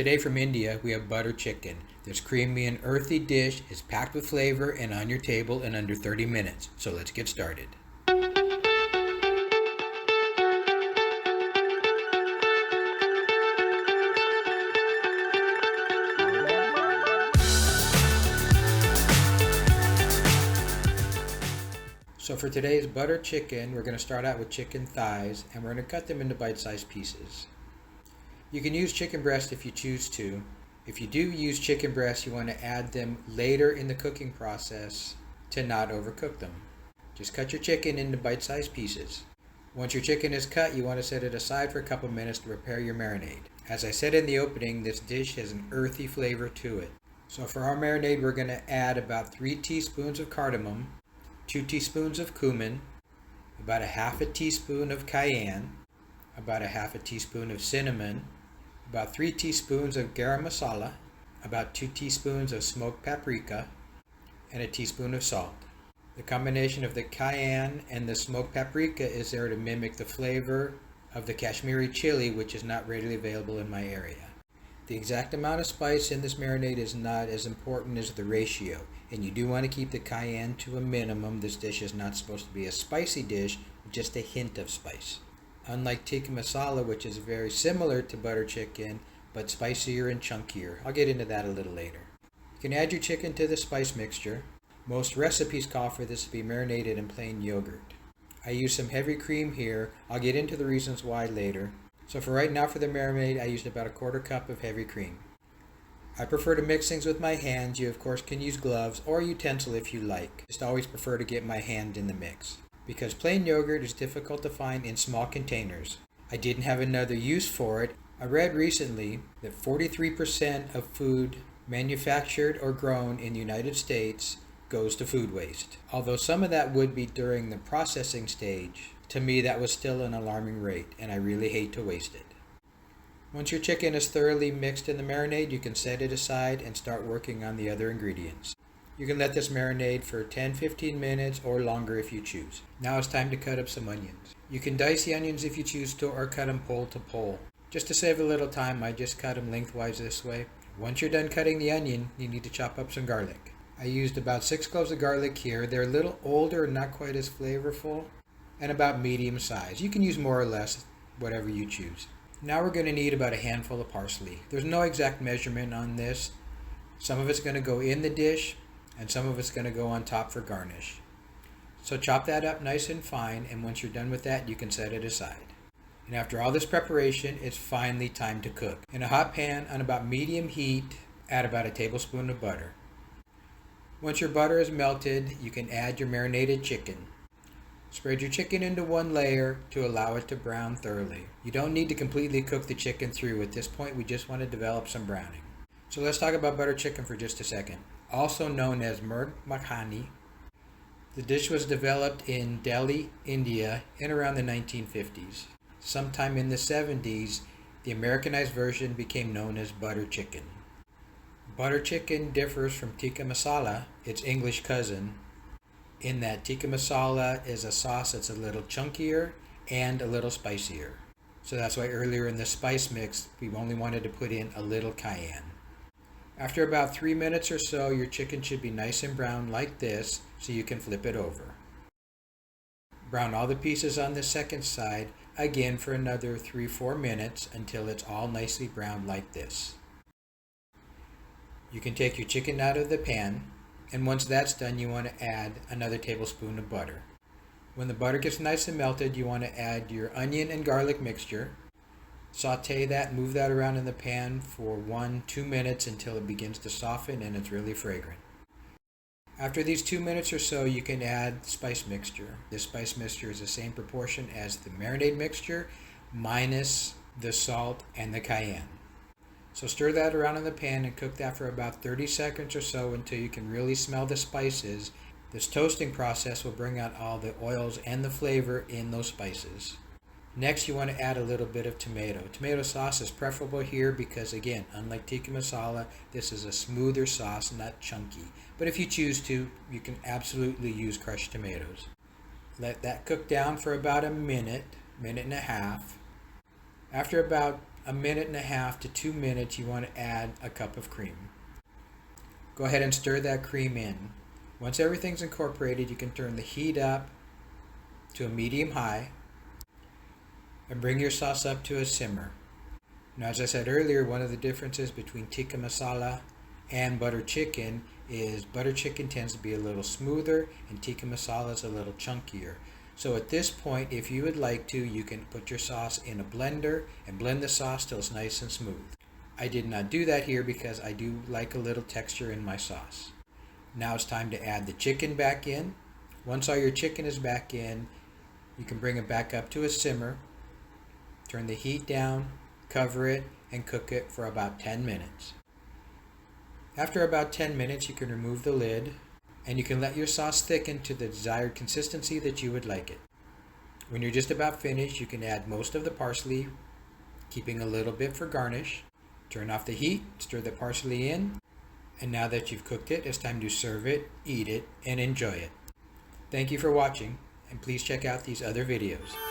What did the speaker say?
Today from India, we have butter chicken. This creamy and earthy dish is packed with flavor and on your table in under 30 minutes. So let's get started. So for today's butter chicken, we're going to start out with chicken thighs and we're going to cut them into bite-sized pieces. You can use chicken breast if you choose to. If you do use chicken breast, you want to add them later in the cooking process to not overcook them. Just cut your chicken into bite-sized pieces. Once your chicken is cut, you want to set it aside for a couple minutes to prepare your marinade. As I said in the opening, this dish has an earthy flavor to it. So for our marinade, we're going to add about 3 teaspoons of cardamom, 2 teaspoons of cumin, about a half a teaspoon of cayenne, about a half a teaspoon of cinnamon, about 3 teaspoons of garam masala, about 2 teaspoons of smoked paprika, and a teaspoon of salt. The combination of the cayenne and the smoked paprika is there to mimic the flavor of the Kashmiri chili, which is not readily available in my area. The exact amount of spice in this marinade is not as important as the ratio, and you do want to keep the cayenne to a minimum. This dish is not supposed to be a spicy dish, with just a hint of spice. Unlike tikka masala, which is very similar to butter chicken, but spicier and chunkier. I'll get into that a little later. You can add your chicken to the spice mixture. Most recipes call for this to be marinated in plain yogurt. I use some heavy cream here. I'll get into the reasons why later. So for right now, for the marinade, I used about a 1/4 cup of heavy cream. I prefer to mix things with my hands. You of course can use gloves or a utensil if you like. Just always prefer to get my hand in the mix, because plain yogurt is difficult to find in small containers. I didn't have another use for it. I read recently that 43% of food manufactured or grown in the United States goes to food waste. Although some of that would be during the processing stage, to me that was still an alarming rate, and I really hate to waste it. Once your chicken is thoroughly mixed in the marinade, you can set it aside and start working on the other ingredients. You can let this marinate for 10-15 minutes or longer if you choose. Now it's time to cut up some onions. You can dice the onions if you choose to, or cut them pole to pole. Just to save a little time, I just cut them lengthwise this way. Once you're done cutting the onion, you need to chop up some garlic. I used about 6 cloves of garlic here. They're a little older and not quite as flavorful, and about medium size. You can use more or less, whatever you choose. Now we're going to need about a handful of parsley. There's no exact measurement on this. Some of it's going to go in the dish, and some of it's going to go on top for garnish. So chop that up nice and fine, and once you're done with that, you can set it aside. And after all this preparation, it's finally time to cook. In a hot pan on about medium heat, add about a tablespoon of butter. Once your butter is melted, you can add your marinated chicken. Spread your chicken into one layer to allow it to brown thoroughly. You don't need to completely cook the chicken through. At this point, we just want to develop some browning. So let's talk about butter chicken for just a second. Also known as murg makhani, the dish was developed in Delhi, India in around the 1950s. Sometime in the 70s, the Americanized version became known as butter chicken. Butter chicken differs from tikka masala, its English cousin, in that tikka masala is a sauce that's a little chunkier and a little spicier. So that's why earlier in the spice mix, we only wanted to put in a little cayenne. After about 3 minutes or so, your chicken should be nice and brown like this, so you can flip it over. Brown all the pieces on the second side, again for another 3-4 minutes until it's all nicely browned like this. You can take your chicken out of the pan, and once that's done, you want to add another tablespoon of butter. When the butter gets nice and melted, you want to add your onion and garlic mixture. Saute that, move that around in the pan for 1-2 minutes until it begins to soften and it's really fragrant. After these 2 minutes or so, you can add spice mixture. This spice mixture is the same proportion as the marinade mixture, minus the salt and the cayenne. So stir that around in the pan and cook that for about 30 seconds or so until you can really smell the spices. This toasting process will bring out all the oils and the flavor in those spices. Next, you want to add a little bit of tomato. Tomato sauce is preferable here because, again, unlike tikka masala, this is a smoother sauce, not chunky. But if you choose to, you can absolutely use crushed tomatoes. Let that cook down for about a minute, minute and a half. After about a minute and a half to 2 minutes, you want to add a cup of cream. Go ahead and stir that cream in. Once everything's incorporated, you can turn the heat up to a medium-high and bring your sauce up to a simmer. Now, as I said earlier, one of the differences between tikka masala and butter chicken is butter chicken tends to be a little smoother and tikka masala is a little chunkier. So at this point, if you would like to, you can put your sauce in a blender and blend the sauce till it's nice and smooth. I did not do that here because I do like a little texture in my sauce. Now it's time to add the chicken back in. Once all your chicken is back in, you can bring it back up to a simmer, turn the heat down, cover it, and cook it for about 10 minutes. After about 10 minutes, you can remove the lid and you can let your sauce thicken to the desired consistency that you would like it. When you're just about finished, you can add most of the parsley, keeping a little bit for garnish. Turn off the heat, stir the parsley in, and now that you've cooked it, it's time to serve it, eat it, and enjoy it. Thank you for watching, and please check out these other videos.